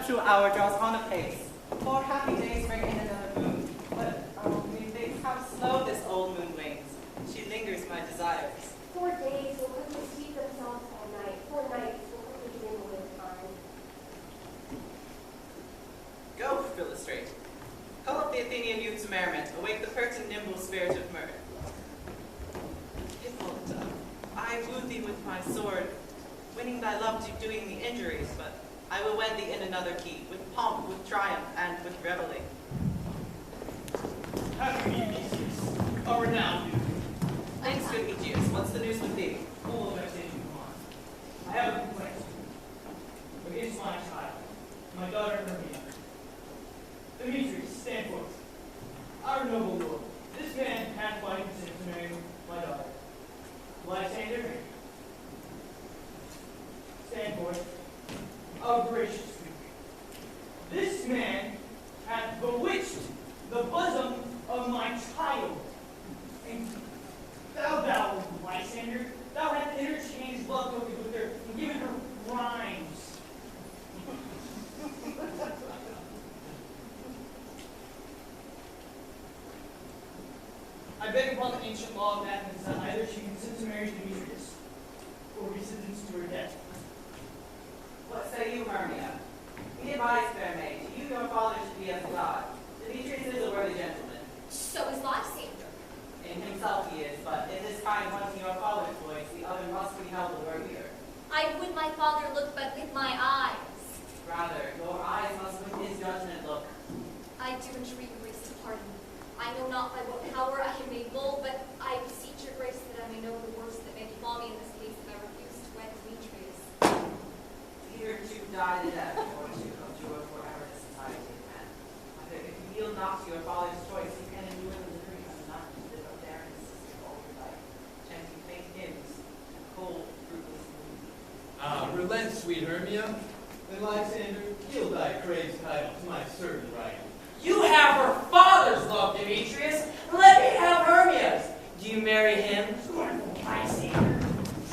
perpetual hour draws on apace. 4 happy days bring in another moon. But, methinks how slow this old moon wanes. She lingers my desires. 4 days will quickly sweep themselves all night. 4 nights will quickly dwindle in time. Go, Philostrate. Call up the Athenian youth's merriment. Awake the pert and nimble spirit of mirth. Hippolyta, I wooed thee with my sword, winning thy love to doing thee injuries, but I will wed thee in another key, with pomp, with triumph, and with revelling. Happy to meet Theseus, a renowned youth. Thanks, good Aegeus. What's the news with thee? Full of vexation of mind. I have a complaint. But it is my child, my daughter Hermia. Demetrius, stand forth. Our noble lord, this man hath by consent to marry my daughter. Lysander, stand forth. Our gracious Greek. This man hath bewitched the bosom of my child. And thou, Lysander, thou hast interchanged love tokens with her and given her rhymes. I beg upon the ancient law of Athens that either she consent to marry Demetrius or be sentenced to her death. What say you, Hermia? Be advised, fair maid. You, your father, should be as a god. Demetrius is a worthy gentleman. So is Lysander. In himself he is, but in this kind wanting your father's voice, the other must be held a worthier. I would my father look but with my eyes. Rather, your eyes must with his judgment look. I do entreat your grace to pardon me. I know not by what power I have made bold, but I beseech your grace that I may know the worst that may befall me in this case if I refuse to wed Demetrius. Either to die the death, or to abjure forever the society of men. Either if you yield not to your father's choice, you can endure the misery of not to live up there and assist all your life, chanting faint hymns and cold, fruitless mood. Relent, sweet Hermia. Then, Lysander, yield thy crazed title to my certain right. You have her father's love, Demetrius. Let me have Hermia's. Do you marry him? Scornful Lysander.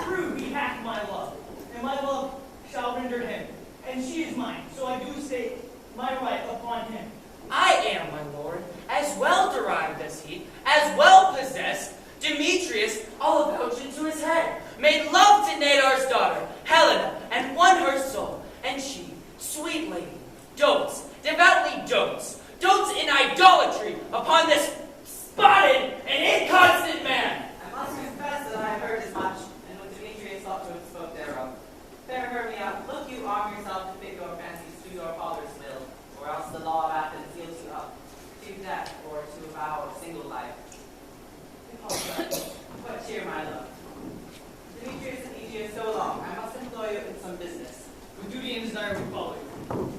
True, he hath my love, and my love shall render him, and she is mine, so I do state my right upon him. I am, my lord, as well derived as he, as well possessed. Demetrius, all avouch into his head, made love to Nadar's daughter, Helena, and won her soul. And she, sweet lady, dotes, devoutly dotes in idolatry upon this spotted and inconstant man. I must confess that I have heard as much, and what Demetrius ought to have spoke thereof. Fair Hermia, look you arm yourself to fit your fancies to your father's will, or else the law of Athens seals you up to death or to a vow of single life. But cheer, my love. Demetrius and Aegeus, so long. I must employ you in some business. With duty and desire we follow you.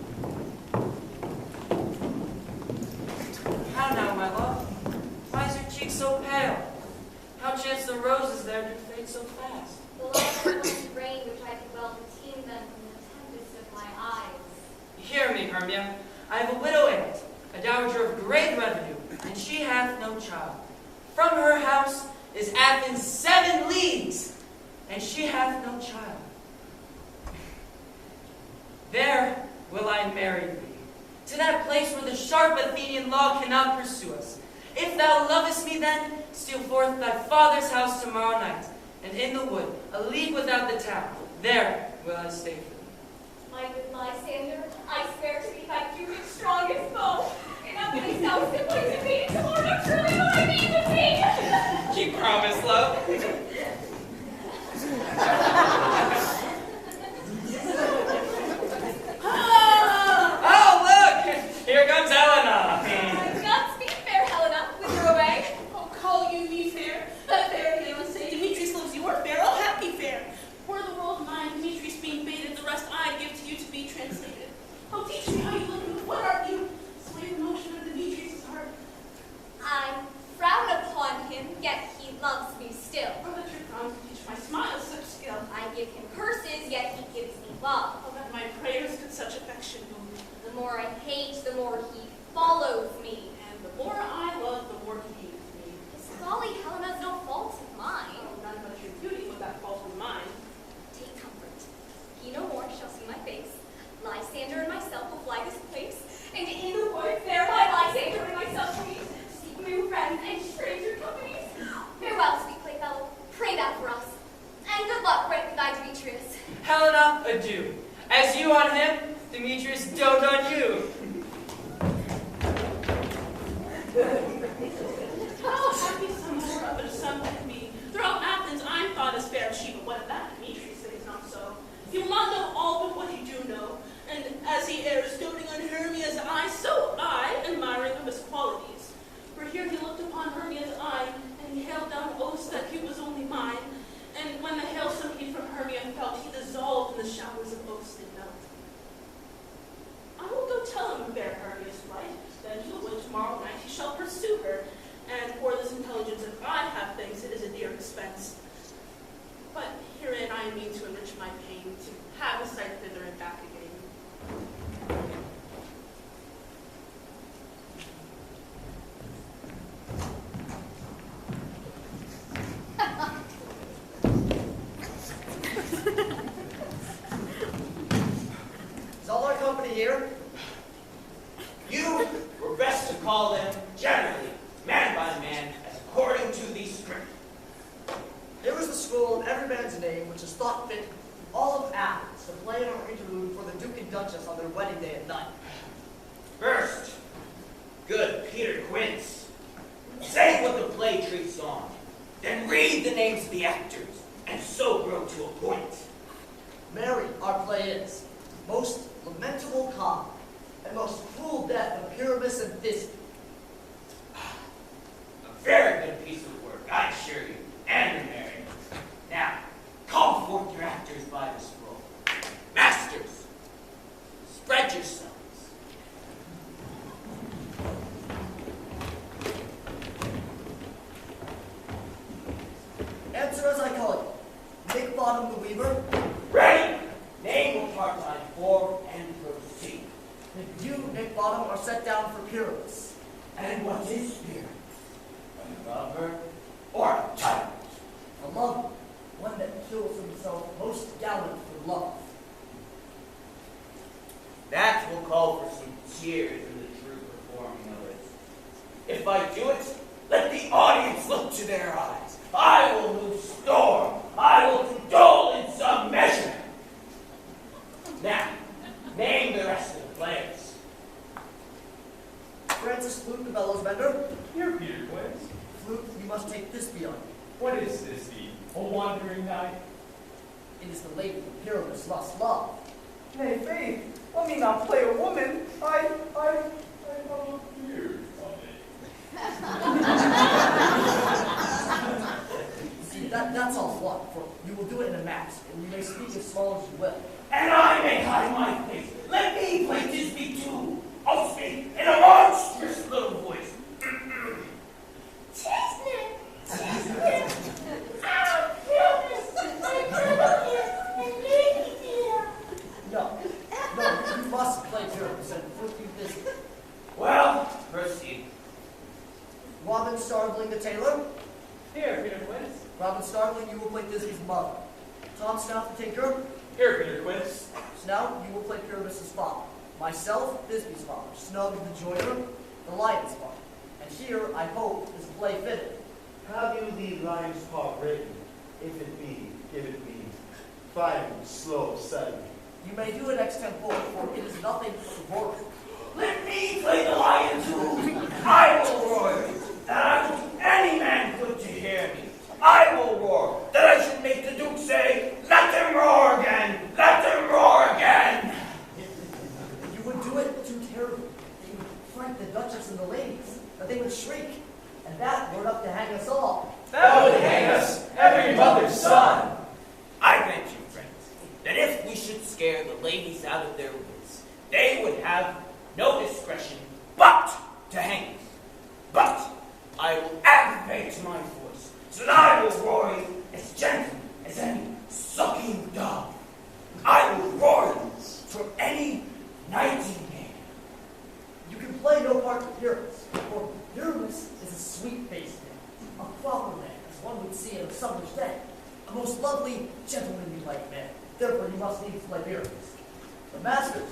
How now, my love? Why is your cheek so pale? How chance the roses there do fade so fast? The love of the rain which I could well retain them from the tempest of my eyes. Hear me, Hermia. I have a widow in it, a dowager of great revenue, and she hath no child. From her house is Athens 7 leagues, and she hath no child. There will I marry thee, to that place where the sharp Athenian law cannot pursue us. If thou lovest me then, steal forth thy father's house tomorrow night, and in the wood, a league without the town, there will I stay for thee. My good Lysander, I swear to be thy Jupiter's strongest foe, and that place thou simply to be, to Lord of truly my name with thee. Keep promise, love. Oh, look! Here comes Helena. Godspeed, fair Helena, whither away? Oh, call you me fair? Fair, they must say. Demetrius loves you are fair. Oh, happy fair. Were the world mine, Demetrius being baited, the rest I give to you to be translated. Oh, teach me how you look and what are you? Sway the motion of Demetrius' heart. I frown upon him, yet he loves me still. Oh, let your frowns teach my smile such skill. I give him curses, yet he gives me love. Oh, that my prayers could such affection move. The more I hate, the more he follows me. And the more I love, the more he hates me. His folly, Helena's no fault of mine. Oh, none but your beauty was that fault of mine. Take comfort. He no more shall see my face. Lysander and myself will adieu. As you on him, Demetrius dote on you. How happy some more of it some like me. Throughout Athens, I'm thought as fair as she, but what of that? Demetrius says not so. You will not know all but what you do know. And as he errs, doting on Hermia's eye, so I, admiring of his qualities. For here he looked upon Hermia's eye, and he hailed down oaths that he was only mine. And when the hailsome heat from Hermia felt, he dissolved in the showers of oaths they melt. I will go tell him fair Hermia's flight, then he will tomorrow night he shall pursue her. And for this intelligence, if I have things, it is a dear expense. But herein I mean to enrich my pain, to have a sight thither and back again. Is all our company here? You were best to call them generally, man by man, as according to the script. Here is the scroll of every man's name, which is thought fit all of Athens to play in our interlude for the Duke and Duchess on their wedding day at night. First, good Peter Quince, say what the play treats on, then read the names of the actors, and so grow to a point. Mary, our play is most lamentable calm, and most cruel death of Pyramus and Thisbe. A very good piece of work, I assure you, and your Mary. Now, call forth your actors by the scroll. Masters, spread yourselves. Answer as I call you. Nick Bottom the Weaver. Ready? Name of part line 4 and proceed. If you, Nick Bottom, are set down for Pyramus. And what is spirit? A lover or a tyrant? A lover, one that kills himself most gallant for love. That will call for some cheers in the true performing of it. If I do it, let the audience look to their eyes. I will move storm. I will condole in some measure. Now, name the rest of the players. Francis Flute, the bellows bender. Here, Peter Quince. Flute, you must take this beyond you. What is this deed? A wandering knight? It is the lady that Pyramus must love. Nay, faith, let me not play a woman. I love you, See, that's all one, for you will do it in a mask, and you may speak as small as you will. And I may hide my face. Let me play Thisbe too. I'll speak in a monstrous little voice. No, you must play Pyramus and Flute you this. Well, proceed. Robin Starveling the tailor. Here, Peter Quince. Robin Starveling, you will play Thisbe's mother. Tom Snout the tinker. Here, Peter Quince. Snout, you will play Pyramus' father. Myself, Thisbe's father. Snug the joiner, the lion's father. And here, I hope, is the play fitted. Have you the lion's part written? If it be, give it me. Fine, slow, sudden. You may do it extempore, for it is nothing but the border. Let me play the lion too. I will roar that I will any man good to hear me. I will roar that I should make the Duke say, let him roar again, let him roar again. You would do it too terribly. They would fright the Duchess and the ladies, that they would shriek, and that were enough to hang us all. That would hang us, every mother's son. I grant you, friends, that if we should scare the ladies out of their wits, they would have no discretion but to hang us. But I will aggravate my voice, so that I will roar you as gentle as any sucking dog. I will roar you from any nightingale. You can play no part of Pyramus, for Pyramus is a sweet-faced man, a proper man, as one would see on a summer's day, a most lovely, gentlemanly-like man. Therefore, you must needs play Pyramus. The masters,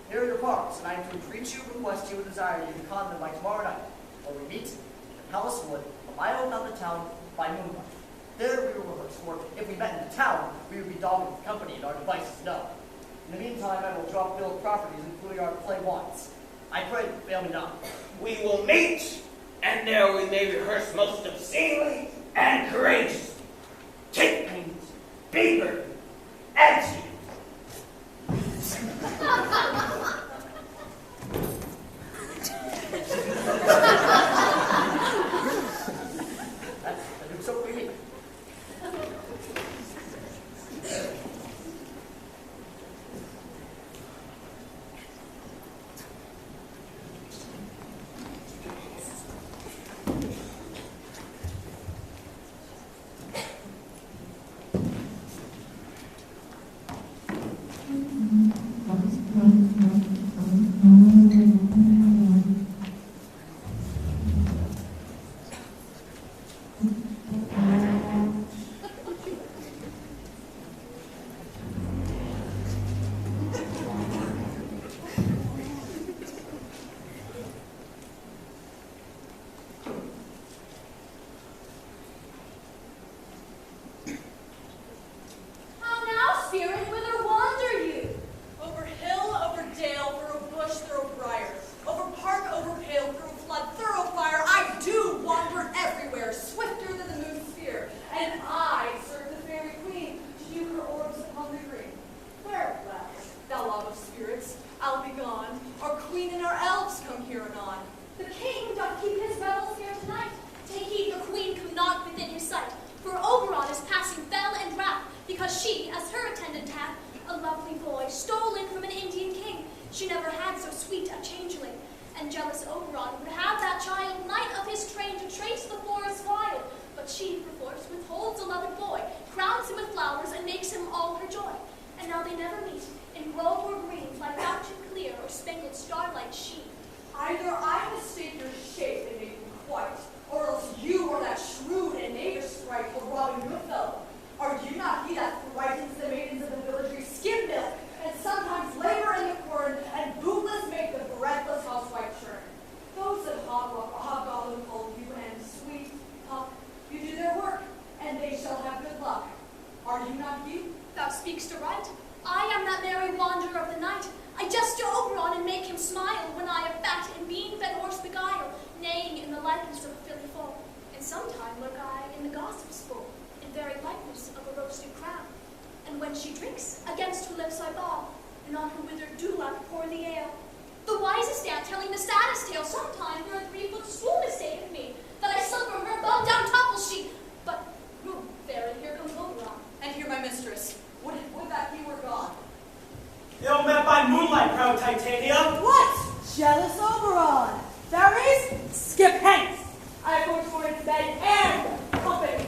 here are your parts, and I am to entreat you, request you, and desire you to con them by tomorrow night, where we meet in the Palace Wood, a mile out of the town, by moonlight. There we will rehearse, for if we met in the town, we would be dogged with company and our devices known. In the meantime, I will drop bill of properties, including our play once. I pray, fail me not. We will meet, and there we may rehearse most obscenely and courageously. Take pains, beaver, attitude. That looks so pretty. How now, spirit, whither wander you? Over hill, over dale, through bush, through briar, over park, over pale, through flood, thorough fire, I do wander everywhere, swifter than the moon's sphere, and I serve the fairy queen to dew her orbs upon the green. Farewell, thou love of spirits, I'll be gone. Our queen and our elves come here anon. The king doth keep his revels here tonight. Take heed the queen come not within his sight, for Oberon is passing fell and wrath, because she, as her attendant hath, a lovely boy, stolen from an Indian king. She never had so sweet a changeling, and jealous Oberon would have that child knight of his train to trace the forest wild. But she, perforce, withholds the loved boy, crowns him with flowers, and makes him all her joy. And now they never meet, in grove or green, like fountain clear or spangled starlight sheen. Either I mistake your shape and make you quite, or else you are that shrewd and knavish sprite of Robin Goodfellow. Are you not he that frightens the maidens of the villagery, skim milk, and sometimes labor in the corn, and bootless make the breathless housewife churn? Those that hobgoblin call you, and sweet pup, you do their work, and they shall have good luck. Are you not he? Thou speak'st aright. I am that merry wanderer of the night. I jest to Oberon and make him smile when I am fat and being fed horse beguile, neighing in the likeness of a filly foal. And sometime lurk I in the gossip's bowl, in very likeness of a roasted crown. And when she drinks, against her lips I bow, and on her withered dewlap pour the ale. The wisest aunt telling the saddest tale, sometime her 3-foot stool mistaketh me, that I slip from her bone down topples she. But, room, fairy, here comes Oberon. And here my mistress. Would that he were gone. Ill met by moonlight, proud Titania. What? Jealous Oberon. Fairies? Skip hence. I go towards bed and company.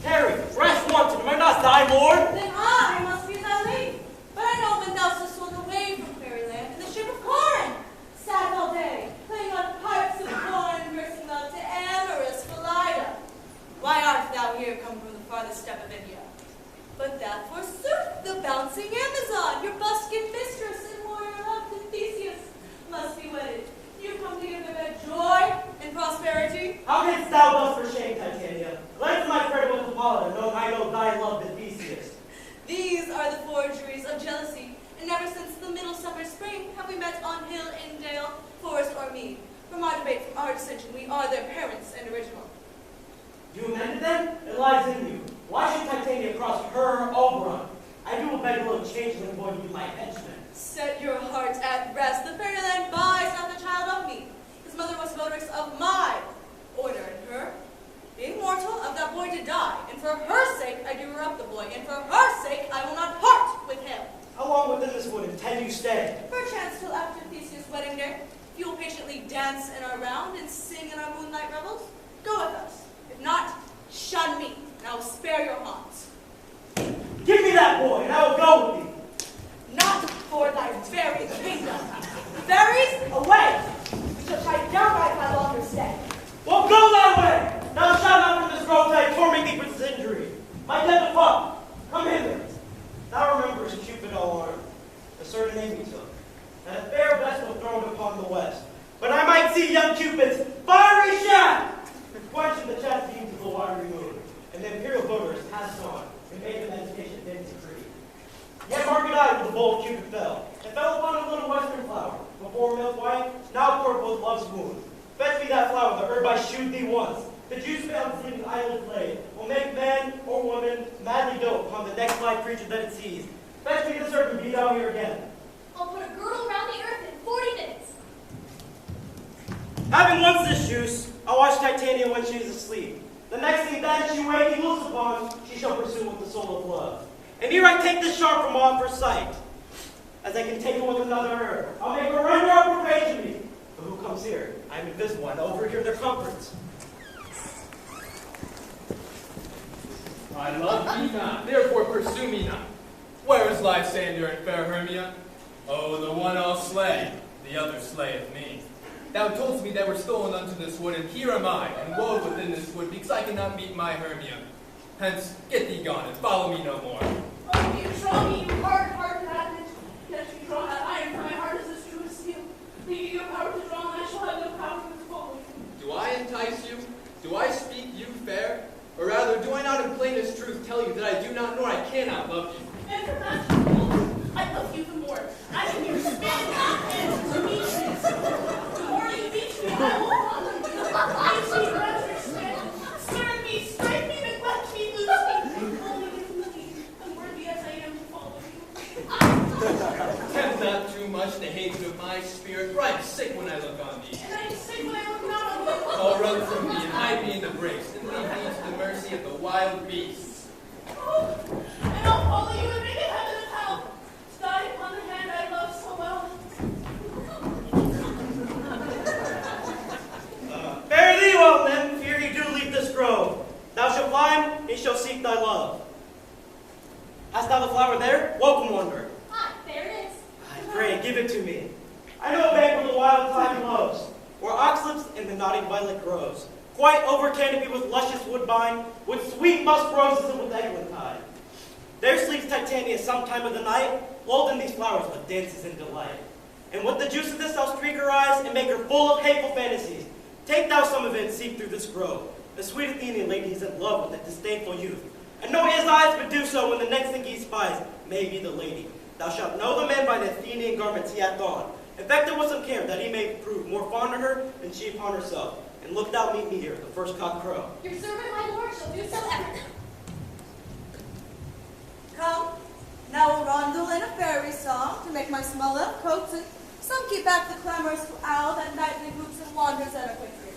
Harry, rest wanted, am I not thy lord? Then I must be thy lady. But I know when thou hast swung away from fairyland in the shape of Corin. Sat all day, playing on pipes of corn, nursing love to amorous Phillida. Why art thou here come from the farthest step of India? But that, forsooth, the bouncing Amazon, your buskin mistress and warrior love to Theseus, must be wedded. You come to give them joy and prosperity. How canst thou thus for shame, Titania? Let my friend with Apollo, knowing I know thy love to Theseus. These are the forgeries of jealousy, and never since the middle summer spring have we met on hill and dale, forest or mead. From our debate, from our dissension, we are their parents and original. You amended them? It lies in you. Why should Titania cross her Oberon? I do beg a little changeling boy to be my henchman. Set your heart at rest. The fairyland buys not the child of me. His mother was votress of my order, and her, being mortal, of that boy did die. And for her sake I do rear up the boy, and for her sake I will not part with him. How long within this wood intend you stay? Perchance till after Theseus' wedding day. If you will patiently dance in our round and sing in our moonlight revels, go with us. If not, shun me, and I will spare your haunts. Give me that boy, and I will go with thee. Not for thy very kingdom. Fairies, away! We shall try downright my longer stay. Well, go that way! Thou shalt not from this road till I torment thee for this injury. My dead fuck, come hither. Thou rememberest Cupid all armed, a certain aim he took, and a fair vessel throned upon the west. But I might see young Cupid's fiery shaft, quenching the chest beams of the watery moon, and the imperial voters passed on and made emancipation then decree. Yet mark it night with the bowl of Cupid fell, and fell upon a little western flower, before milk white, now purple with love's wound. Fetch me that flower, the herb I shewed thee once. The juice found sleeping eyelid laid, will make man or woman madly dote upon the next live creature that it sees. Fetch me this herb and be thou here again. I'll put a girdle round the earth in 40 minutes. Having once this juice, I'll watch Titania when she is asleep. The next thing that she waking looks upon, she shall pursue with the soul of love. And here I take this sharp from off her sight, as I can take it with another herb. I'll make her render up her praise to me. But who comes here? I am invisible, and overhear their comforts. I love thee not, therefore pursue me not. Where is Lysander and fair Hermia? Oh, the one I'll slay, the other slayeth me. Thou toldst me they were stolen unto this wood, and here am I, and woe within this wood, because I cannot meet my Hermia. Hence, get thee gone, and follow me no more. Oh, you draw me, you hard-hearted adage. Yet you draw that iron, for my heart is as true as steel. Leave you your power to draw, and I shall have no power to withhold. Do I entice you? Do I speak you fair? Or rather, do I not in plainest truth tell you that I do not nor I cannot love you? And for that, I love you the more. I can hear spin and Demetrius. The more you beat me, I will run. Beat me, rather stand. Spurn me, strike me, neglect me, lose me. Only give me, unworthy as I am to follow you. Tempt not too much the hatred of my spirit, for I am sick when I look on thee. And I am sick when I look not on you. I'll run from thee and hide me in the brakes, and leave thee to the mercy of the wild beasts. Oh, and I'll follow you and make it heaven and hell. To die upon the hand I love so well. Fare thee well, then, fear he do leave this grove. Thou shalt climb, he shall seek thy love. Hast thou the flower there? Welcome, wanderer. Ah, there it is. I pray, give it to me. I know a bank where the wild thyme blows, where oxlips and the nodding violet grows, quite over canopy with luscious woodbine, with sweet musk roses and with eglantine. There sleeps Titania some time of the night, lulled in these flowers with dances and delight. And with the juice of this I'll streak her eyes and make her full of hateful fantasies. Take thou some of it and seek through this grove. The sweet Athenian lady is in love with a disdainful youth. And no his eyes but do so when the next thing he spies may be the lady. Thou shalt know the man by the Athenian garments he hath on. Infected with some care that he may prove more fond of her than she upon herself. And look thou meet me here, the first cock crow. Your servant, my lord, shall do so ever. Come, now a rondel and a fairy song to make my small elf coats, and some keep back the clamorous owl that nightly hoops and wanders at a quick ear.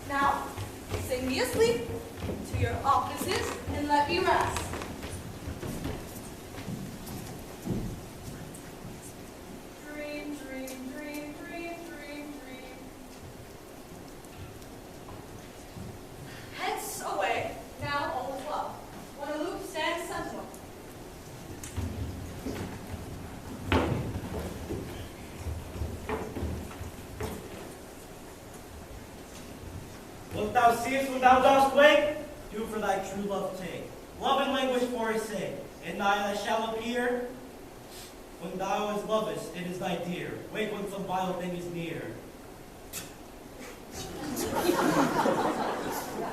Now, sing me asleep to your offices and let me rest. Dream, dream, dream, dream, dream, dream. Hence away, now all is well. When aloof stands sentinel. What thou seest when thou dost wake, do for thy true love take. Love and languish for his sake, and nigh thy shall appear. When thou is lovest, it is thy dear. Wake when some vile thing is near.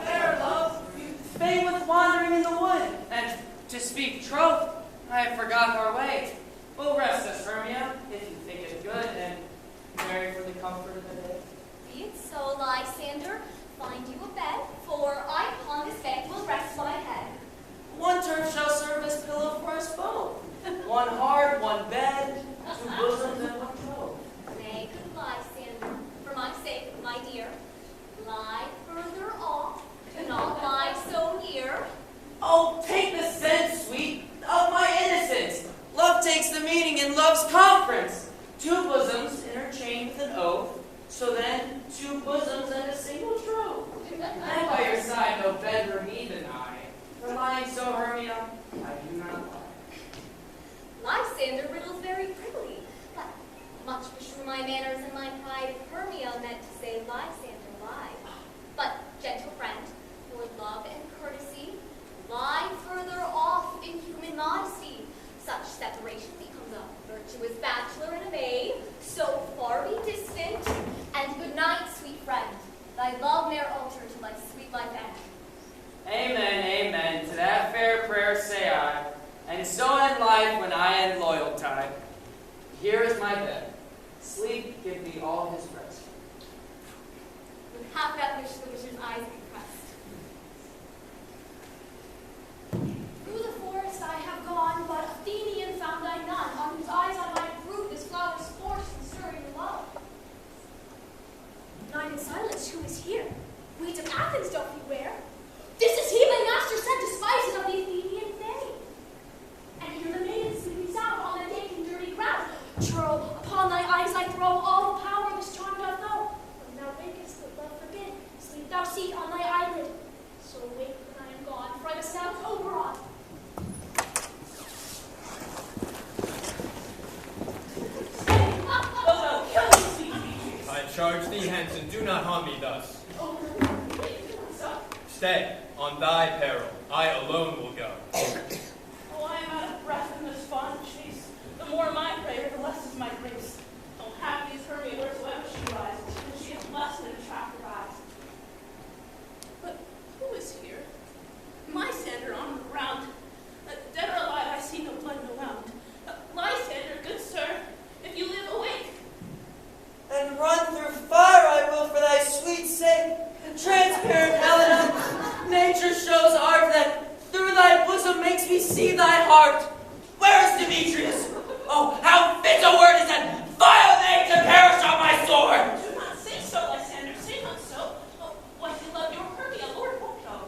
Fair love, fain with wandering in the wood, and to speak troth, I have forgot our way. We'll rest us, Hermia, if you think it good, and marry for the comfort of the day. Be it so, Lysander. Find you a bed, for I upon this bed will rest my head. One turf shall serve as pillow for us both. One heart, one bed, two bosoms, and one trove. Nay, good Lysander, for my sake, my dear, lie further off, do not lie so near. Oh, take the sense, sweet, of my innocence. Love takes the meaning in love's conference. Two bosoms interchained with an oath, so then two bosoms and a single trove. And by your side no bedroom even I. For lying so, Hermia, I do not lie. Lysander riddles very prettily, but much beshrew my manners and my pride if Hermia meant to say Lysander lied. But, gentle friend, for love and courtesy, lie further off in human modesty. Such separation becomes a virtuous bachelor and a maid, so far be distant. And good night, sweet friend. Thy love ne'er alter to thy sweet life end. Amen, amen. To that fair prayer say I. And so end life. life when I am loyal time. Here is my bed. Sleep give me all his rest. With half that wish the wish's eyes be pressed. Through the forest I have gone, but Athenian found I none, on whose eyes I might prove this flower's force and stirring love. Night in silence, who is here? Weeds of Athens don't beware. This is he my master sent to spices of the Athenian fame. And here the maidens sleeping sound on their dank and dirty ground. Churl, upon thy eyes I throw all the power this charm doth know. When thou wakest, the love forbid, sleep thou seat on thy eyelid. So awake when I am gone, for I must now to Oberon. Oh, no, kill me, sweet Demetrius. I charge thee hence, and do not harm me thus. Oh, so. Stay, on thy peril. I alone will go. Oh, I am out of breath in this fond chase. The more my prayer, the less is my grace. Oh, happy is Hermia wheresoever she rises, and she is blessed in attractive eyes. But who is here? Lysander on the ground. Dead or alive, I see no blood, no wound. Lysander, good sir, if you live, awake. And run through fire I will for thy sweet sake. Transparent Helena, nature shows art that through thy bosom makes me see thy heart. Where is Demetrius? Oh, how fit a word is that vile name to perish on my sword! Do not say so, Lysander, say not so. Oh, what you love your Hermia, Lord Vulcan.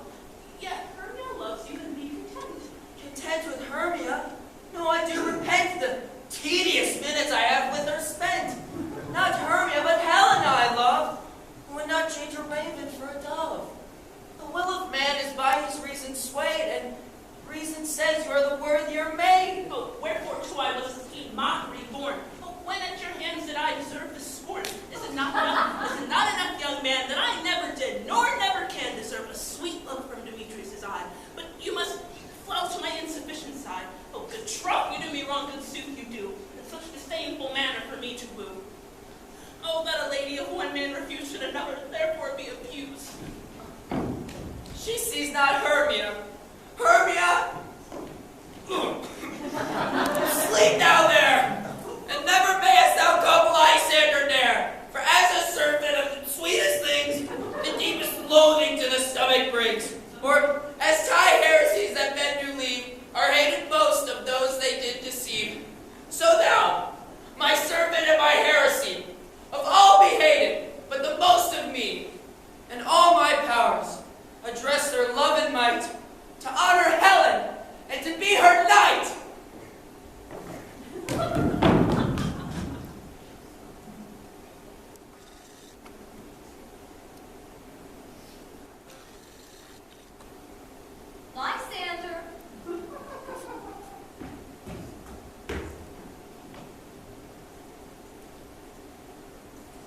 Yet Hermia loves you, and be content. Content with Hermia? No, I do repent the tedious minutes I have with her spent. Not Hermia, but Helena I love, who would not change a raven for a dove. The will of man is by his reason swayed, and reason says you are the worthier maid. Oh, wherefore too I was esteemed mockery born. Oh, when at your hands did I deserve the scorn? Is it not enough, young man, that I never did, nor never can deserve a sweet love from Demetrius' eye? But you must flout to my insufficient side. Oh, good troth, you do me wrong, good sooth you do, in such disdainful manner for me to woo. Oh, that a lady of one man refuse should another, therefore be abused. She sees not Hermia. Hermia! Sleep thou there, and never mayest thou come Lysander near, for as a servant of the sweetest things, the deepest loathing to the stomach brings. For as high heresies that men do leave are hated most of those they did deceive, so thou, my servant and my heresy, of all be hated, but the most of me, and all my powers, address their love and might, to honor Helen, and to be her knight. Lysander.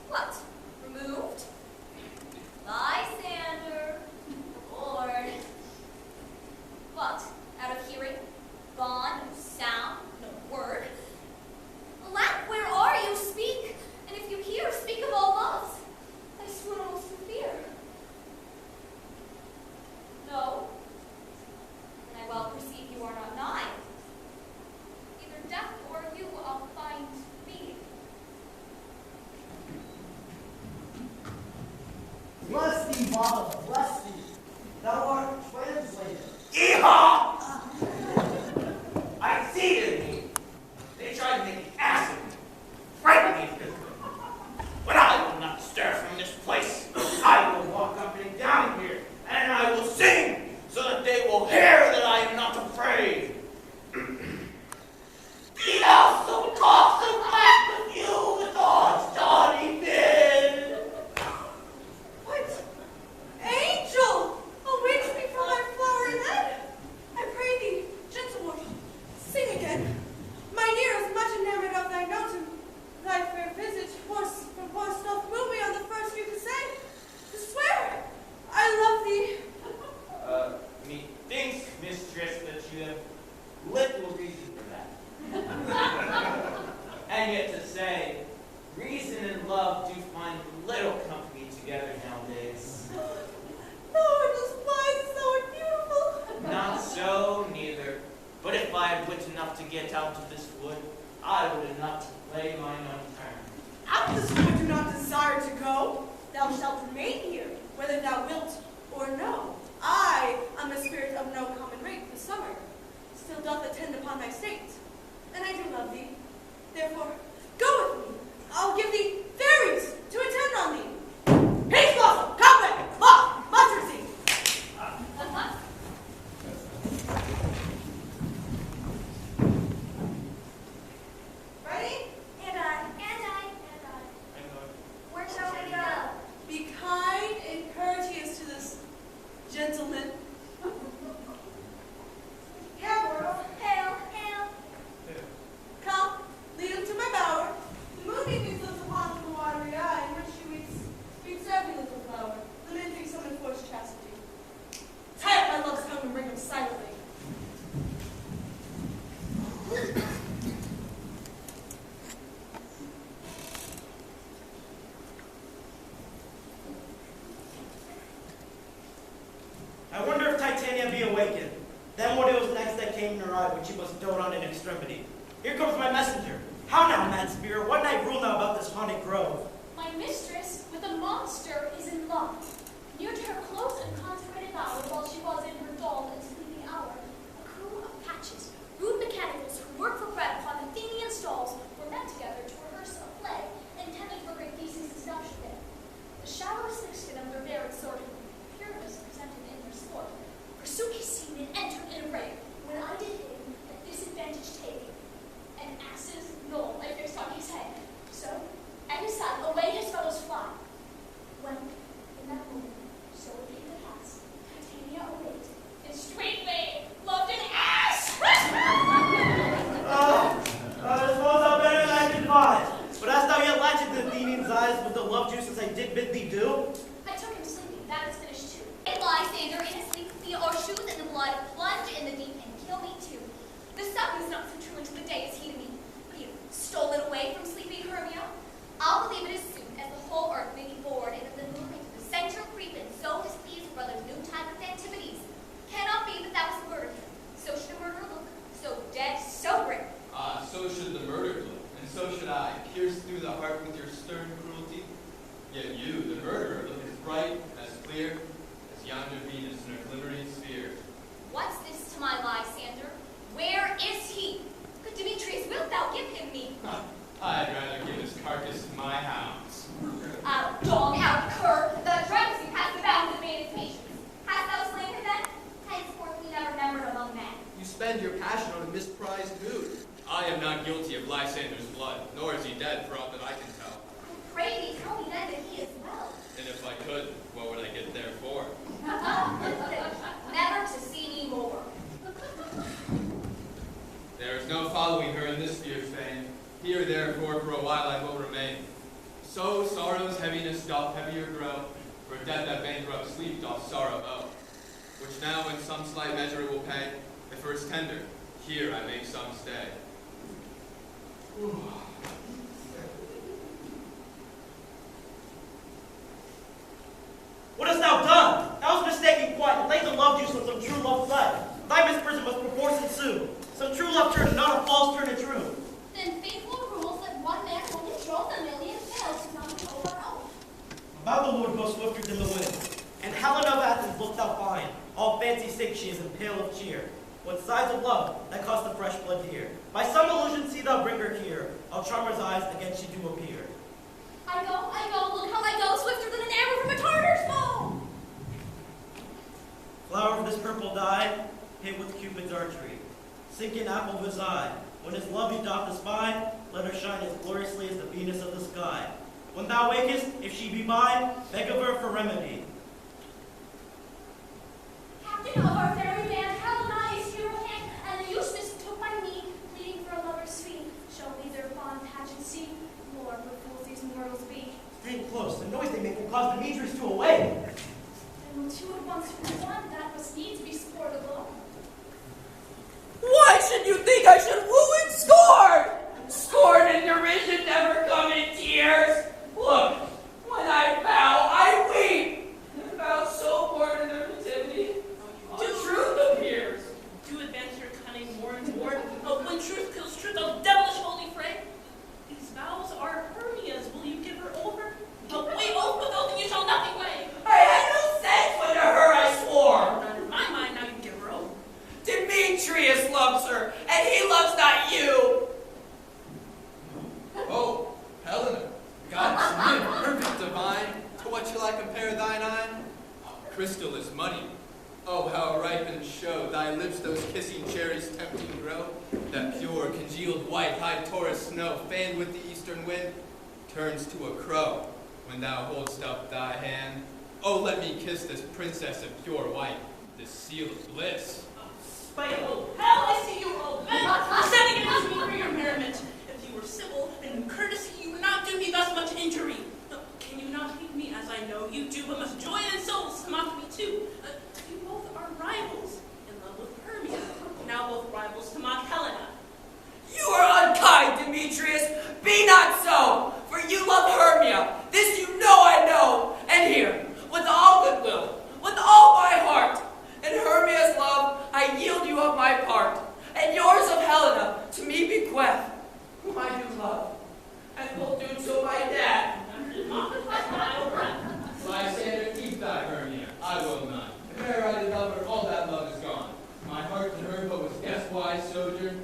What? Removed? Lysander. Lord. What? Out of hearing? Gone? No sound? No word? Alack, where are you? Speak! And if you hear, speak of all loves. I swoon almost through fear. No. And I well perceive you are not nigh. Either death or you I'll find me. Bless thee, Mama, bless thee. Thou art translated. Yeehaw! I seated me. They tried to make an ass of me, frighten me physically. But I will not stir from this place. I will walk up and down here, and I will sing, so that they will hear that I am not afraid. Be thou so tossed and black with you, the God's dawning bid. What? Angel! Awake me from my flowery bed! I pray thee, gentle one, sing again. Mine ear is much enamored of thy note, and thy fair visage, horse from horse doth move me on the first you to say, to swear, I love thee. Methinks, mistress, that you have little reason for that. And yet to say, reason and love do find little company together nowadays. No, it is wise, so beautiful. Not so, neither. But if by had wit enough to get out of this wood, I would enough to play mine own turn. Out of this wood do not desire to go. Thou shalt remain here, whether thou wilt or no. I am the spirit of no common rate, the summer, still doth attend upon thy state. And I do love thee. Therefore, go with me. I'll give thee fairies to attend on thee. Peace blossom, cobweb, moth, mustard seed. Ready? And I. Where shall we go? Be kind and courteous to this gentleman. Hail, Myrtle. Hail. Come, lead him to my bower. The moonbeam lives upon the watery eye, in which she weeps every little flower, lamenting some enforced chastity. Tie up my love's tongue and bring him silently. I wonder if Titania be awakened. Then what it was next that came in her eye when she must dote on in extremity. Here comes my messenger. How now, mad spirit? What night rule now about this haunted grove? My mistress with a monster is in love. Near to her close and consecrated bower, while she was in her dull and sleeping hour, a crew of patches, rude mechanicals who work for bread upon Athenian stalls, were met together to rehearse a play intended for great Theseus' seduction day. The shallowest sixteen of their varied sort, Pyramus presented in their sport. Pursuit seen and entered in a ray, when I did him at disadvantage take, an ass's knoll I fixed on his head. So, at his side, away his fellows fly. When, in that moment, so it came to pass, Titania awaked, and straightway loved an ass! This was up better than I could advise. But hast thou yet latched the Athenian's eyes with the love juice as I did bid thee do? I took him sleeping, that is finished too. And Lysander in his sleep clean or shoes in the blood, plunge in the deep and kill me too. The sun is not so true unto the day as he to me. But you stole it away from sleeping Hermia. I'll believe it as soon as the whole earth may be bored and the moonlight to the center creeping, so displeased brother's new time of activities. Cannot be that that was murdered him. So should a murderer look, so dead, so grim. So should the murdered look, and so should I, pierced through the heart with your stern cruelty. Yet you, the murderer, look as bright, as clear, as yonder Venus in her glimmering sphere. What's this to my Lysander? Where is he? Good Demetrius, wilt thou give him me? I'd rather give his carcass to my hounds. Out, dog, out, cur! The drugs you passed about the made his patience. Hast thou slain him then? Henceforth we never remembered among men. You spend your passion on a misprized mood. I am not guilty of Lysander's blood, nor is he dead for aught that I can tell. Pray thee, tell me then that he is well. And if I could, what would I get there for? Never to see me more. There is no following her in this fierce fame. Here, therefore, for a while I will remain. So sorrow's heaviness doth heavier grow, for death that bankrupt sleep doth sorrow owe. Which now in some slight measure it will pay, if first tender, here I make some stay. What hast thou done? Thou hast mistaken quite, and laid the love juice on some true love fled. Thy misprison must perforce ensue. Some true love turn, not a false turn to true. Then faithful rules that one man will control the million fails to not over our own. About the Lord go swifter than the wind. And Helen of Athens look thou fine. All fancy sake she is and pale of cheer. What sighs of love that cost the fresh blood here. By some illusion see thou bring her here. I'll charm her eyes against she do appear. I go, look how I go, swifter than an arrow from a Tartar's bow. Flower of this purple dye, hit with Cupid's archery. Sink in apple of his eye. When his love he doth espy, let her shine as gloriously as the Venus of the sky. When thou wakest, if she be mine, beg of her for remedy. Captain of our fairy band, Helena is here at hand, and the Eustace took my knee, pleading for a lover's fee. Shall we their fond pageancy? Lord, what fools these mortals be. Stay close, the noise they make will cause Demetrius to awake. And will two at once for one, that must needs be sportable. Why should you think I should woo and scorn? Scorn and derision never come in tears. Look, when I bow, I weep. Demetrius loves her, and he loves not you. Oh, Helena, God's name, perfect divine, to what shall I compare thine eye? Crystal is money. Oh, how ripe and show thy lips those kissing cherries tempting grow. That pure, congealed white, high Taurus snow, fanned with the eastern wind, turns to a crow when thou holdst up thy hand. Oh, let me kiss this princess of pure white, this seal of bliss. Spiteful hell, I see you all bent on setting against me for your merriment. If you were civil and courtesy, you would not do me thus much injury. Can you not hate me as I know you do, but must join in souls to mock me too? You both are rivals, in love with Hermia, now both rivals to mock Helena. You are unkind, Demetrius. Be not so, for you love Hermia. This you know I know. And here, with all goodwill, with all my heart, in Hermia's love I yield you up my part, and yours of Helena to me bequeath, whom I do love, and will do to my death. Lysander, keep thy Hermia, I will not. If e'er I did love her, all that love is gone. My heart to her but was guest-wise sojourn,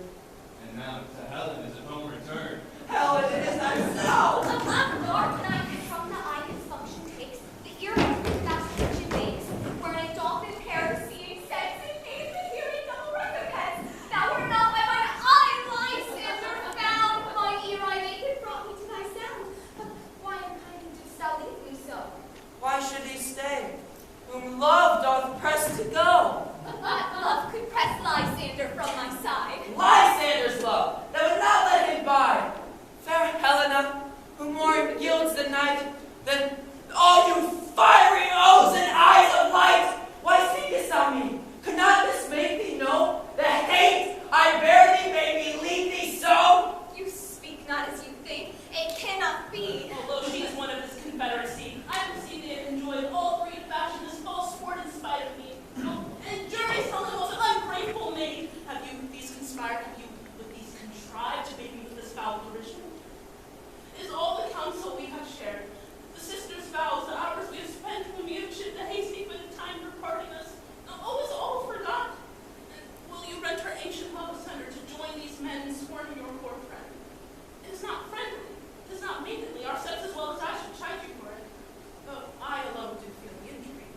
and now to Helen is a home return. Helen, it is not so. A black dark night from the eye his function takes, the ear his fascination makes, where an dolphin pair seeing sense and faith and hearing double recompense. Thou wert not by mine eye, Lysander, found. My ear I make it brought me to thy sound. But why unkind didst thou leave me so? Why should he stay, whom love doth press to go? What love could press Lysander from my side? Lysander's love, that would not let him bide. Fair Helena, who more yields the night than all you fiery O's and eyes of light, why seekest thou me? Could not this make thee know the hate I bear thee made me lead thee so? You speak not as you think. It cannot be. Although she is one of his confederacy, I perceive they have enjoyed all three of fashion's false sport in spite of me. And juries tell the most ungrateful maid. Have you with these conspired? Have you with these contrived to make me with this foul derision? Is all the counsel we have shared, the sisters' vows, the hours we have spent when we have chipped the haystack for the time for parting us, is all forgot? And will you rent her ancient love asunder to join these men in scorning your poor friend? It is not friendly, it is not maidenly, our sex as well as I should chide you for it. Though I alone do feel the injury.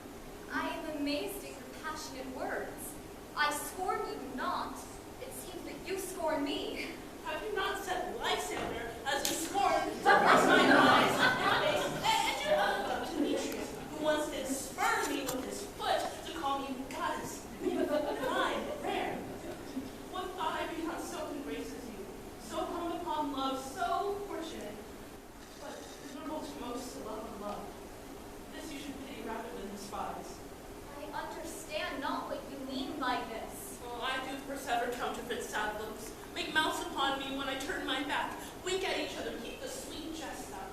I am amazed at your passionate words. I scorn you not. It seems that you scorn me. Have you not said Lysander as you scorn to press mine eyes and face, and your other love, Demetrius, who once did spurn me with his foot to call me goddess, divine, rare? What thought I be not so embraces you, so come upon love, so fortunate, but miserable to most to love and love. This you should pity rather than despise. I understand not what you mean by this. Oh, I do persever counterfeit sad looks, make mouths upon me when I turn my back, wink at each other, keep the sweet jest up.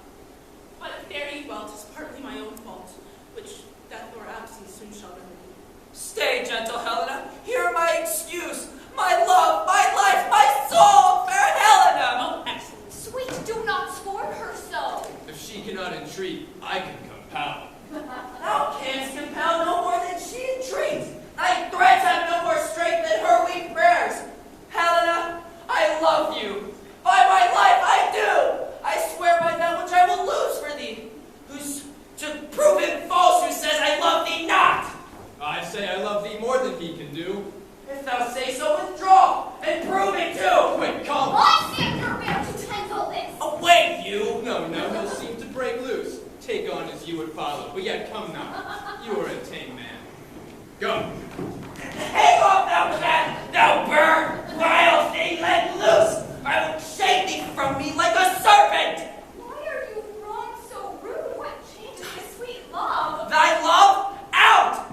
But fare ye well, 'tis partly my own fault, which death or absence soon shall remedy. Stay, gentle Helena, hear my excuse, my love, my life, my soul, fair Helena. Oh, excellent. Sweet, do not scorn her so. If she cannot entreat, I can compel. Thou canst compel no more than she entreats. Thy threats have no more strength than her weak prayers. Helena, I love you. By my life I do. I swear by that which I will lose for thee. Who's to prove him false who says I love thee not? I say I love thee more than he can do. If thou say so, withdraw and prove it too. Quick, come. Lysander, where to handle this? Away, you. No, he'll seem to break loose. Take on as you would follow, but yet come not. You are a tame man. Go. Hang off, thou cat, thou bird, vile thing, let loose. I will shake thee from me like a serpent. Why are you grown so rude? What changed my sweet love? Thy love, out,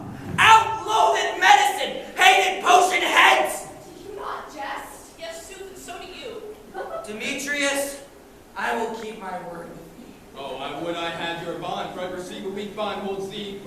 loathed medicine, hated potion heads. Do you not jest? Yes, sooth, and so do you. Demetrius, I will keep my word with thee. Oh, I would I had your bond, for I perceive a weak bond holds thee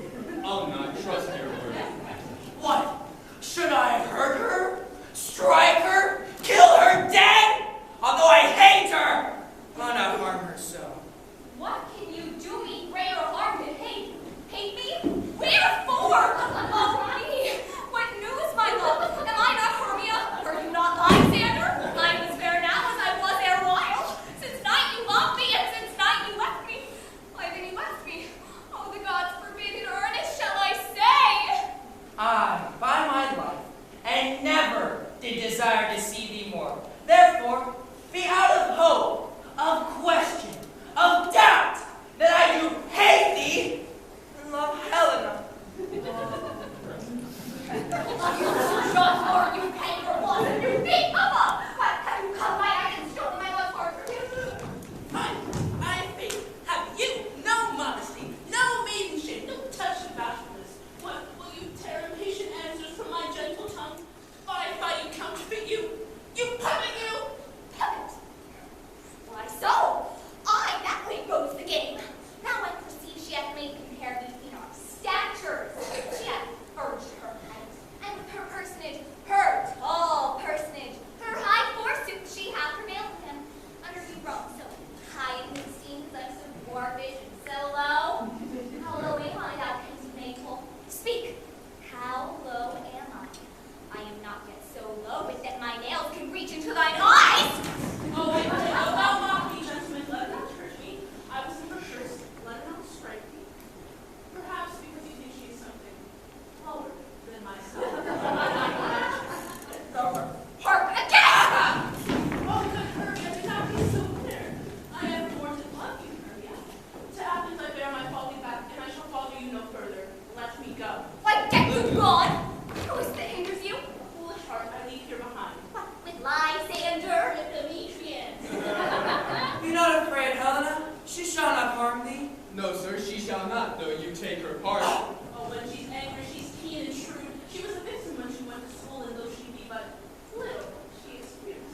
did desire to see thee more. Therefore, be out of hope, of question, of doubt, that I do hate thee and love Helena. Or you pay for one and you beat Papa! Why have you come by and stolen my love heart from you? I think, have you no modesty, no maidenship, no touch of bashfulness? What, will you tear impatient answers from my gentle tongue? Why, you counterfeit you puppet you! Puppet? Why so? I that way goes the game. Now I perceive she hath made compare me in our statures. She hath urged her height, and with her personage, her tall personage, her high forsooth, she hath prevailed with him. Under you wrong, so high in his esteem, because I'm so dwarfish and so low. How low am I, thou pensive maple? Speak, how low am I? I am not yet so low, but that my nails can reach into thine eyes. Oh, wait, thou mock me, gentlemen, let it not hurt me. I was never first, let it not strike me. Perhaps because you think she is something lower than myself. Hark again! Oh, good Hermia, do not be so clear. I ever more than love you, Hermia. To Athens I bear my folly back, and I shall follow you no further. Let me go. Why, get you gone! Who is it that hinders you? A foolish heart I leave here behind. What, with Lysander and Demetrius? Be not afraid, Helena. She shall not harm thee. No, sir, she shall not, though you take her part. Oh, when she's angry, she's keen and shrewd. She was a vixen when she went to school, and though she be but little, she is fierce.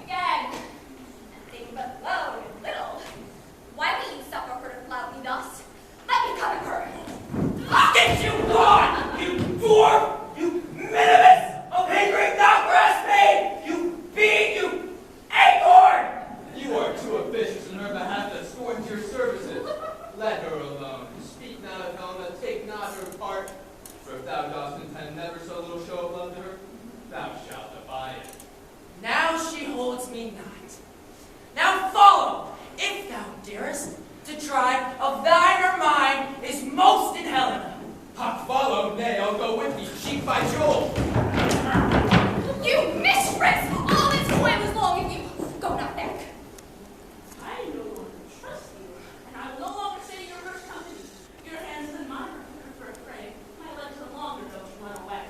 Again, nothing but low and little. Why will you suffer her to flout me thus? Let me come at her. Get you gone, you dwarf, you minimus of angry thou grasp me, you being, you acorn! You are too officious in her behalf that scorns your services. Let her alone. Speak not of Helena, take not her part. For if thou dost intend never so little show of love to her, thou shalt abide it. Now she holds me not. Now follow, if thou darest, to try of thine or mine is most in Helena. Hot follow, nay, I'll go with thee, cheek by jowl. You mistress! All this toil was long of you. Go not back. I no longer trust you, and I will no longer sit in your first company. Your hands and mine are quicker for a prey. My legs are longer, though, to run away.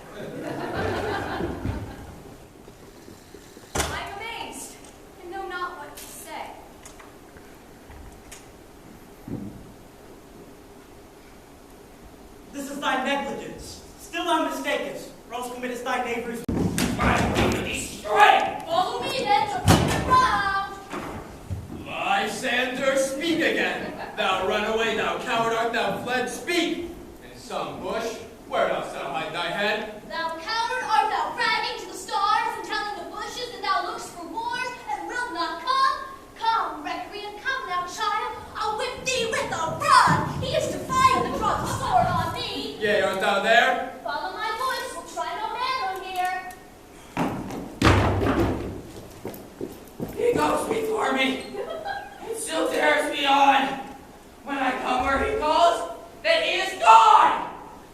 I'm amazed, and know not what to say. This is thy negligence. Still thou mistakest, or else committest thy neighbors. Strike! Follow me then to bring the ground. Lysander, speak again. Thou runaway, thou coward, art thou fled? Speak! In some bush, where dost thou hide thy head? Thou coward, art thou bragging to the stars and telling the bushes that thou lookst for wars and wilt not come? Come, recreant, come, thou child. I'll whip thee with a rod. He is defying the drawn sword on me. Yea, art thou there? Follow my voice, we'll try no man on here. He goes before me, and still tears me on. When I come where he calls, then he is gone.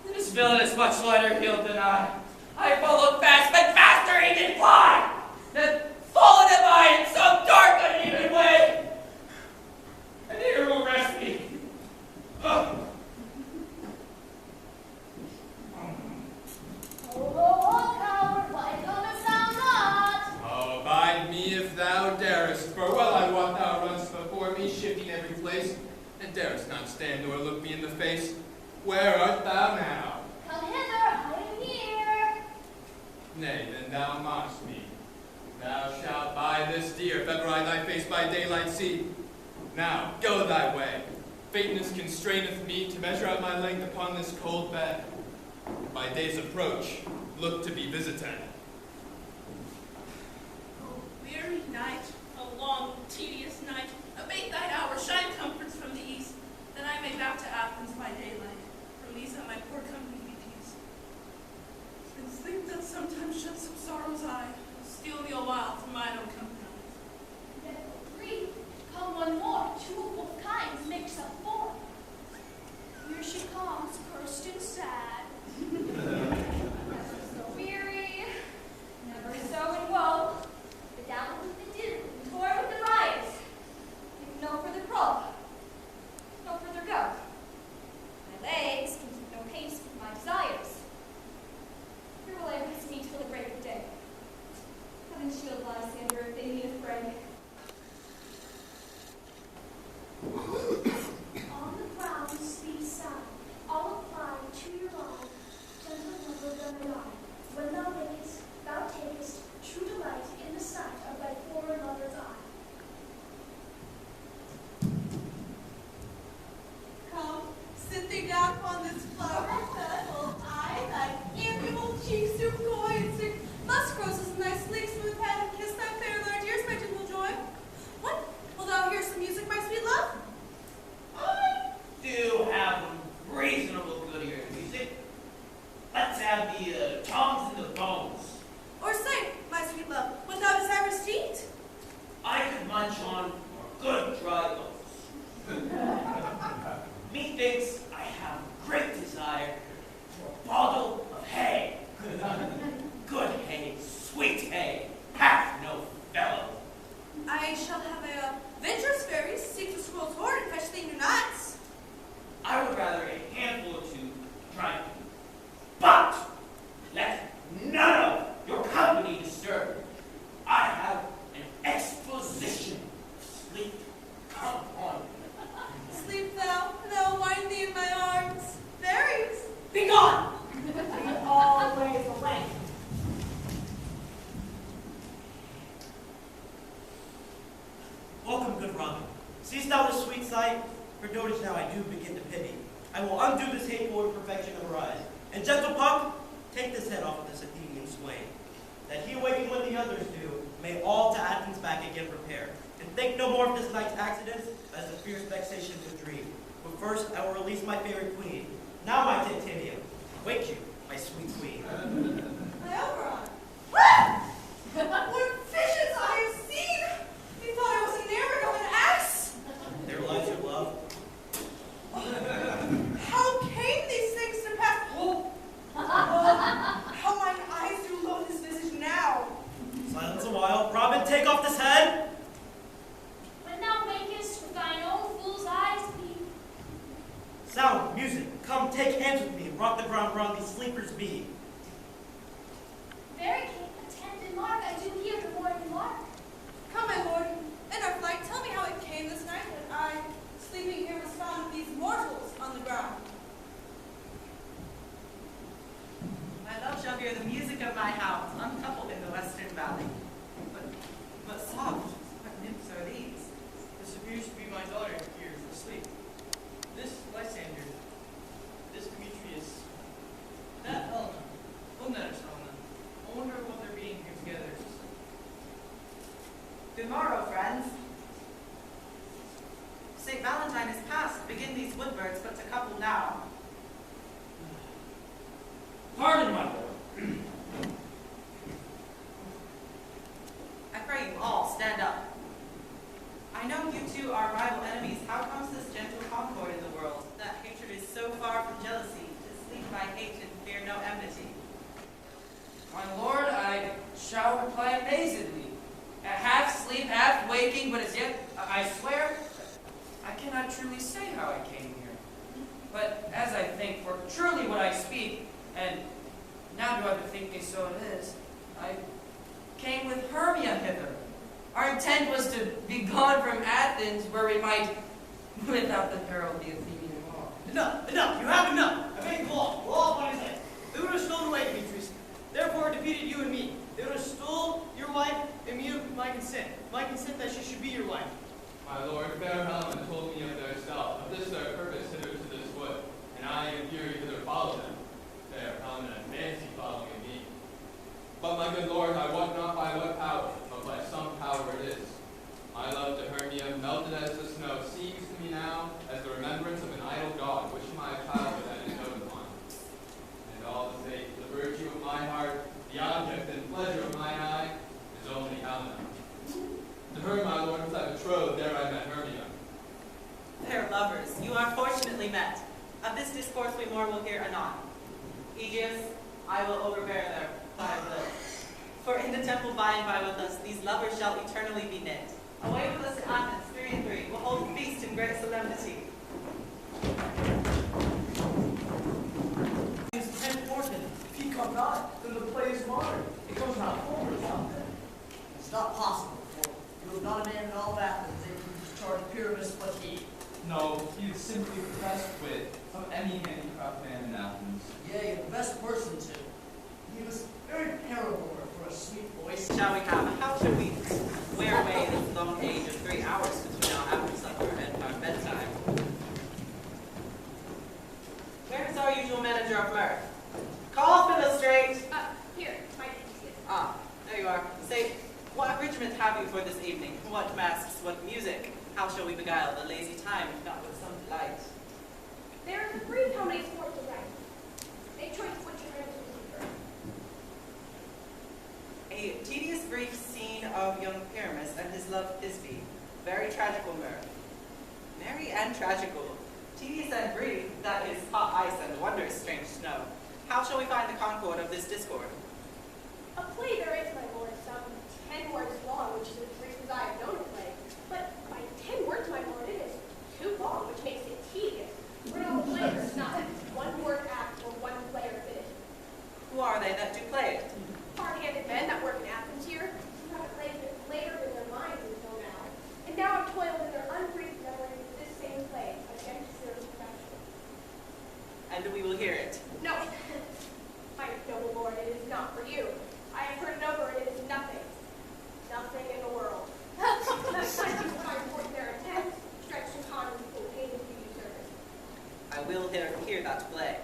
This villain is much lighter heeled than I. I followed fast, but faster he did fly. Then followed him I in some dark, uneven way. And here will rest me. Oh, coward, why comest thou not? Oh, abide me if thou darest, for well I wot thou runnest before me, shifting every place, and darest not stand nor look me in the face. Where art thou now? Come hither, I am here. Nay, then thou mockst me. Thou shalt buy this dear, if ever I thy face by daylight see. Now, go thy way. Faintness constraineth me to measure out my length upon this cold bed. By day's approach, look to be visited. Oh, weary night, a long, tedious night. Abate thine hour, shine comforts from the east, that I may back to Athens by daylight. From these that my poor company be peace. And sleep that sometimes shuts up sorrow's eye, will steal me a while from mine own company. Three, come one more, two of both kinds makes up four. Here she comes, cursed and sad. thine eye, when thou wakest, thou takest true delight in the sight of thy former lover's eye. Come, sit thee down upon this flower bed, while I, thy amiable cheeks do coy and stick musk roses in thy sleek smooth head, and kiss thy fair large ears, my gentle joy. What? Will thou hear some music, my sweet love? I do have reasonable good ear music. Let's have the tongs and the bones. Or say, my sweet love, what thou desirest to eat? I could munch on good dry bones. Methinks I have great desire for a bottle of hay. Good hay, sweet hay, hath no fellow. I shall have a venturous fairy seek the squirrel's hoard and fetch thee new nuts. I would rather a handful or two dry. But let none of your company disturb me. I have an exposition of sleep. Come on. Sleep thou, and I will wind thee in my arms. Fairies! Be gone! Always away. Welcome, good Robin. Seest thou this sweet sight? Her dotage now I do begin to pity. I will undo this hateful imperfection of her eyes. And gentle Puck, take this head off of this Athenian swain. That he awaken when the others do, may all to Athens back again repair. And think no more of this night's accidents as the fierce vexations of dream. But first I will release my favorite queen. Now, my Titania, wake you, my sweet queen. My Oberon. What? What visions I have seen! You thought I was enamored of an ass? There lies your love. How came these things to pass? Oh, how mine eyes do loathe his visage now. Silence a while. Robin, take off this head. When thou wakest with thine own fool's eyes be. Sound, music, come take hands with me and rock the ground whereon these sleepers be. Very king, attend and mark, I do hear the morning lark. Come, my lord, in our flight, tell me how it came this night that I, sleeping here, was found with these mortals on the ground. My love shall hear the music of my house, uncoupled in the western valley. But soft, what nymphs are these? This appears to be my daughter here asleep. This Lysander, this Demetrius, that Helena. Well, that is Helena. I wonder what they're being here together. Good morrow, friends. St. Valentine is past. Begin these woodbirds but to couple now. Pardon, my lord. I pray you all stand up. I know you two are rival enemies. How comes this gentle concord in the world? That hatred is so far from jealousy. To sleep by hate and fear no enmity. My lord, I shall reply amazedly. Half sleep, half waking, but as yet, I swear, I cannot truly say how I came here. But as I think, for truly what I speak, and now do I bethink me so it is, I came with Hermia hither. Our intent was to be gone from Athens, where we might, without the peril of the Athenian law. Enough! Enough! You have enough! I beg the law. We're all upon his head. They would have stolen away, Demetrius. Therefore defeated you and me. They would have stole your wife and me of my consent. My consent that she should be your wife. My lord, fair Helena told me of their self, of this their purpose hither to this wood, and I in fury hither follow them. Fair Helena fancy following me. But my good lord, I wot not by what power, but by some power it is. My love to Hermia, melted as the snow, seems to me now as the remembrance of an idle god, which my childhood had known upon. And all the sake, the virtue of my heart, the object and pleasure of mine eye, is only Helena. To her, my lord, was I betrothed, there I met Hermia. Fair lovers, you are fortunately met. Of this discourse we more will hear anon. Aegeus, I will overbear thy bliss. For in the temple by and by with us, these lovers shall eternally be knit. Away with us to Athens, 3 and 3. We'll hold a feast in great solemnity. Is 10-4, if he come not, then the play is marred. It goes not forward without them. It's not possible, for you have not a man in all Athens able to discharge Pyramus but he. No, he is simply the best wit of any handicraft man in Athens. Yea, the best person to. fortunate to have you for this evening. What masks, what music? How shall we beguile the lazy time, if not with some delight? There is a brief how many sports to write. Make choice which your friends will prefer. A tedious brief scene of young Pyramus and his love Thisbe. Very tragical mirth. Merry and tragical. Tedious and brief, that is hot ice and wondrous strange snow. How shall we find the concord of this discord? A play there is, my lord, some 10 words long, which is as brief as I have known a play. But by 10 words, my lord, it is too long, which makes it tedious. For no player is not one word act or one player finish. Who are they that do play it? Hard-handed men that work in Athens here, who have played it later in their minds until now, and now have toiled in their unbriefed memory with this same play against their perfection. And we will hear it. No, my noble lord, it is not for you. I have heard it over, and it is nothing. Nothing in the world. Sometimes people find important their attempts, stretched and con and full pain to do service. I will hear that play.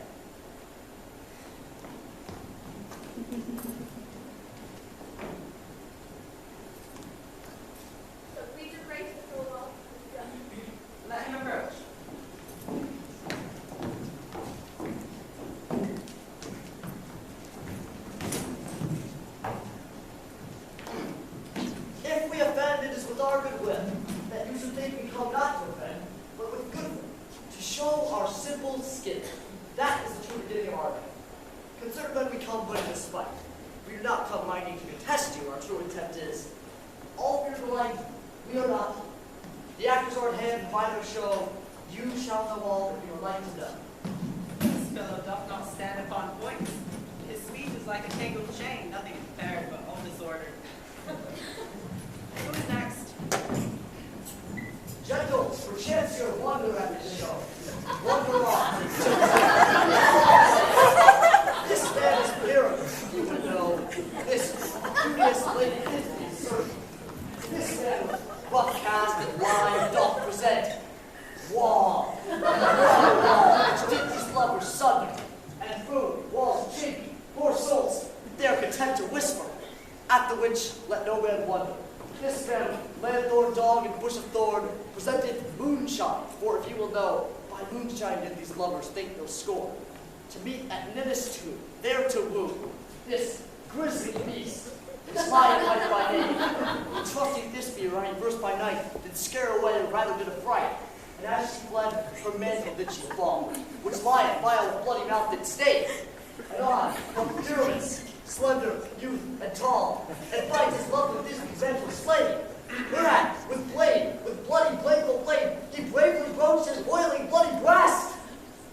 So please your grace to fill well. Let him approach. If we offend, it is with our good will, that you should think we come not to offend, but with good will, to show our simple skill. That is the true beginning of our life. Consider when we come but in despite. We do not come minding to contest you, our true intent is. All fear the light, we are not. The actors are at hand, and by their show, you shall know all that we are like to know. This fellow doth not stand upon points. His speech is like a tangled chain, nothing prepared but all disorder. Who is next? Gentles, perchance you wonder at the show. Wonder on. This man is Pyramus, you would know. This beauteous lady is certain. This man with rough cast and line doth present wall. Wall, which did these lovers sunder. And food, walls cheeky, poor souls, they are content to whisper. At the which let no man wonder. This man, lanthorn, dog, and bush of thorn, presented moonshine, for if you will know, by moonshine did these lovers think no scorn. To meet at Ninus' tomb, there to woo, this grisly beast, this lion might by name, trusting Thisbe, running verse by night, did scare away or rather did affright. And as she fled, her mantle did she fall, which lion, vile, bloody mouth did stay. And on, from Pyramus, slender, youth, and tall, and fights his love with Thisbe's vengeful slave. Whereat, with blade, with bloody bladeful blade, he bravely broached his boiling bloody breast.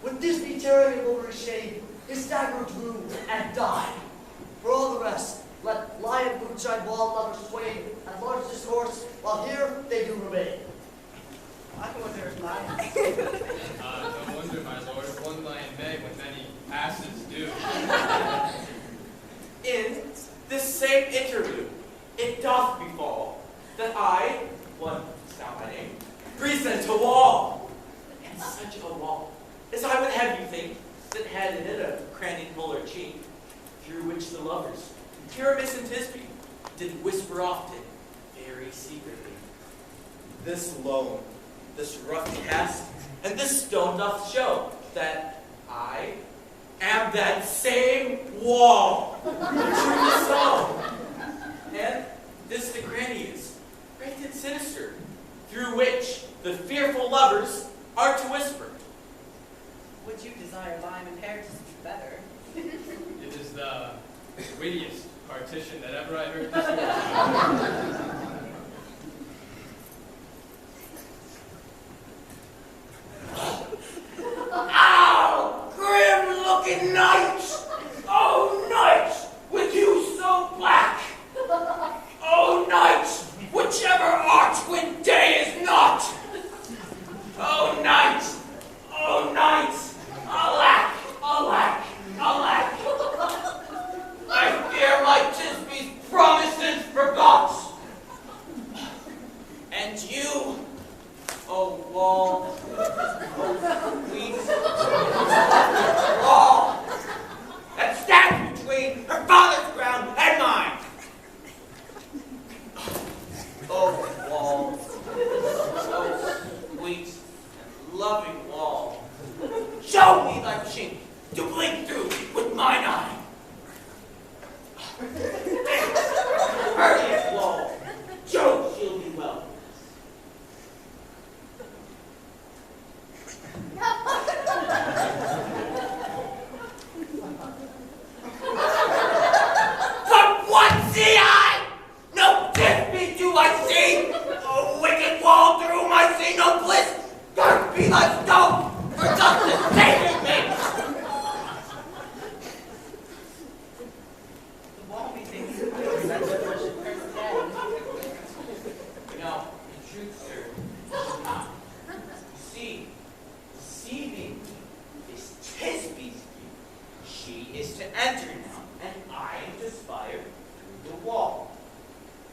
With Thisbe tearing him over his shade, his dagger drew and died. For all the rest, let lion, moonshine, wall lovers swain, at large discourse, while here they do remain. I wonder if lion. No wonder, my lord, one lion may when many asses do. In this same interview, it doth befall that I, one sound by name, present a wall. And such a wall, as I would have you think, that had in it a crannied polar cheek, through which the lovers, Pyramus and Thisbe, did whisper often, very secretly. This alone, this rough cast, and this stone doth show that I am that same wall, truly so. And this the cranny is, great and sinister, through which the fearful lovers are to whisper. Would you desire lime and hair to speak better? It is the wittiest partition that ever I heard this word. Ow! Grim-looking night! Oh, night, with you so black! Oh, night, whichever art when day is not! Oh, night! Oh, night! Alack! Alack! Alack! I fear my Thisbe's promises forgot! wall methinks I was such a worship her dead. No, in truth, sir, you should not. You see, deceiving me is Tisby's view. She is to enter now, and I am to spire through the wall.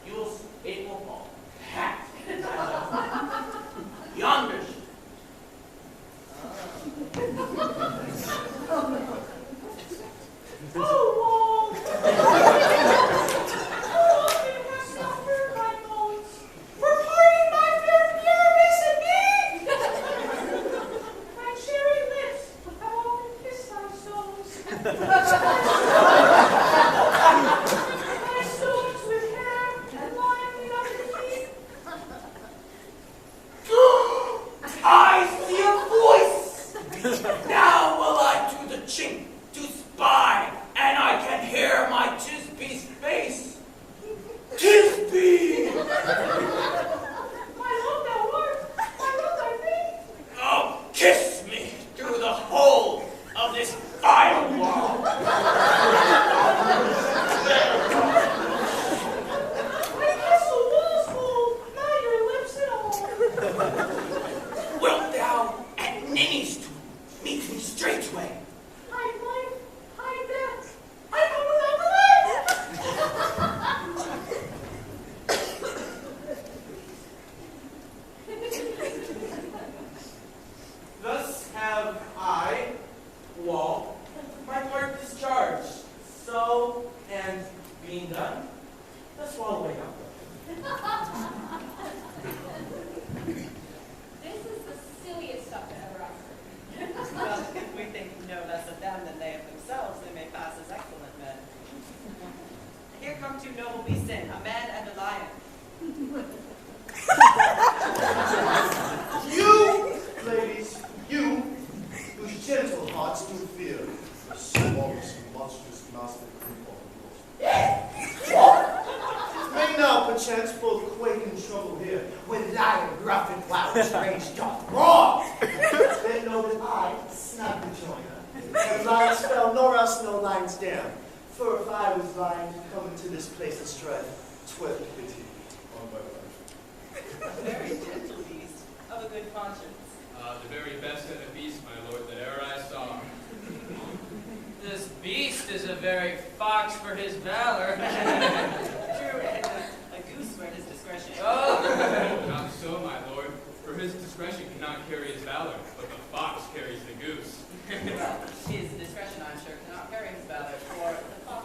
You will see, it will fall pat yonder. Oh, Wall! How often hast thou heard my moans? For parting my fair Pyramus and me? My cherry lips have often kissed thy stones. My stones with hair and lion up the keep. I see a voice! Now will I to the chink to spy, and I can hear my Tisby's face. Tisby! My love thou art, my love thy faith. Oh, kiss me through the hole of this vile wall. My castle walls hold, not your lips at all. Wilt thou at Ninny's tomb meet me straightway? Hide life, hide death. I come without delay. Thus have I, Wall, my part discharged. So, and being done, thus Wall away now. This is the silliest stuff that ever I've heard. Well, if we think no less of them than they of themselves, they may pass as excellent men. Here come two noble beasts in, a man and a lion. You, ladies, you, whose gentle hearts do fear, the smallest monstrous master creep on yours. What? May now perchance both quake and trouble here, when lion rough and loud rage doth roar. Then know that I, snap the joiner, and lions fell, nor else no lions dare. For if I was lion to come into this place astray, 'twere pity on my life. A very gentle beast, of a good conscience. The very best set of beasts, my lord, that e'er I saw. This beast is a very fox for his valor. True, and a goose for his discretion. Oh! Not so, my lord, for his discretion cannot carry his valor, but the fox carries the goose. Well, his discretion, I'm sure, cannot carry his valor, for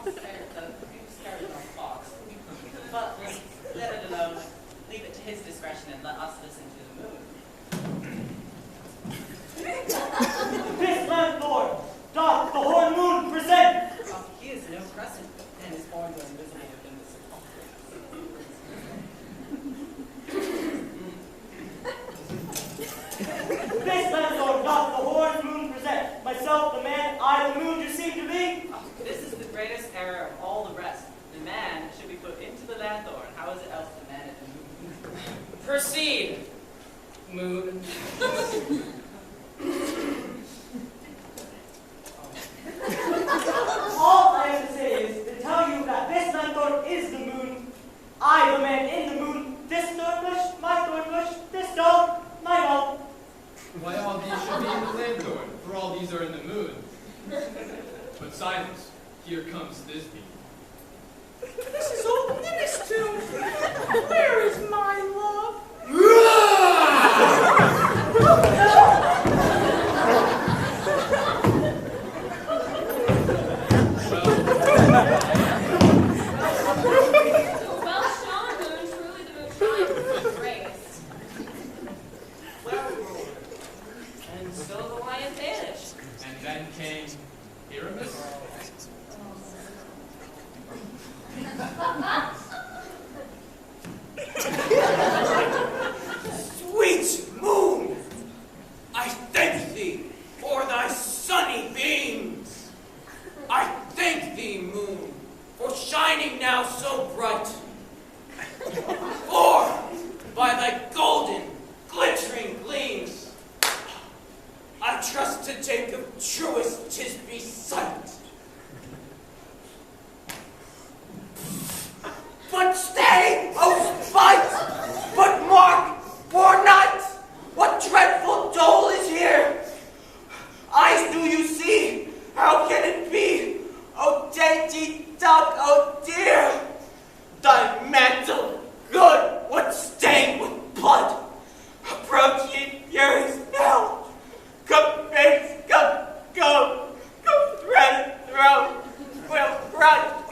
the goose carries no fox. But let it alone. Leave it to his discretion and let us listen to the moon. This landlord doth the horn moon present. Oh, he is no crescent, and his horns are invisible within the circumference. This landlord doth the horn moon present. Myself, the man, I, the moon, you seem to be. Oh, this is the greatest error of all the rest. The man should be put into the lanthorn. How is it else the man at the moon? Proceed, moon. All I have to say is to tell you that this lanthorn is the moon. I, the man in the moon. This thornbush, my thornbush. This dog, my dog. Why all these should be in the lanthorn, for all these are in the moon. But silence, here comes Thisbe. This is old Ninny's tomb. Where is my love? Well shone, moon, truly the moon shines with grace. Well, and so the lion vanished. And then came Pyramus. Sweet moon, I thank thee for thy sunny beams. I thank thee, moon, for shining now so bright. For by thy golden, glittering gleams, I trust to take of truest Tisby's sight. flock, oh dear! Thy mantle good would stain with blood. Approach ye furies now. Come face, come, thread and throw, will run.